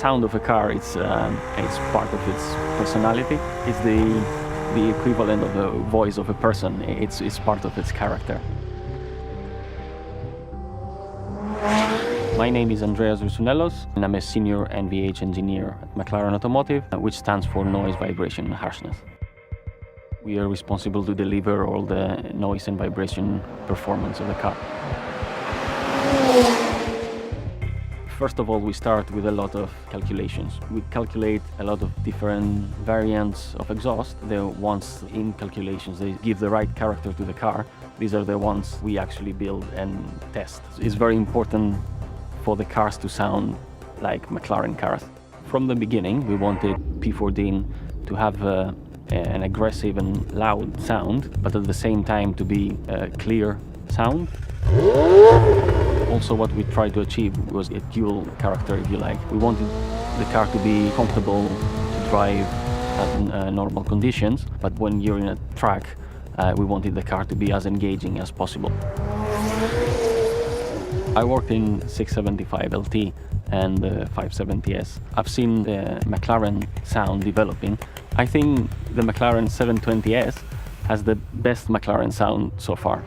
sound of a car, it's part of its personality. It's the equivalent of the voice of a person. It's part of its character. My name is Andreas Ursunelos, and I'm a senior NVH engineer at McLaren Automotive, which stands for Noise, Vibration and Harshness. We are responsible to deliver all the noise and vibration performance of the car. First of all, we start with a lot of calculations. We calculate a lot of different variants of exhaust. The ones in calculations, they give the right character to the car. These are the ones we actually build and test. It's very important for the cars to sound like McLaren cars. From the beginning, we wanted P14 to have an aggressive and loud sound, but at the same time to be a clear sound. Also, what we tried to achieve was a dual character, if you like. We wanted the car to be comfortable to drive at normal conditions, but when you're in a track, we wanted the car to be as engaging as possible. I worked in 675 LT and 570S. I've seen the McLaren sound developing. I think the McLaren 720S has the best McLaren sound so far.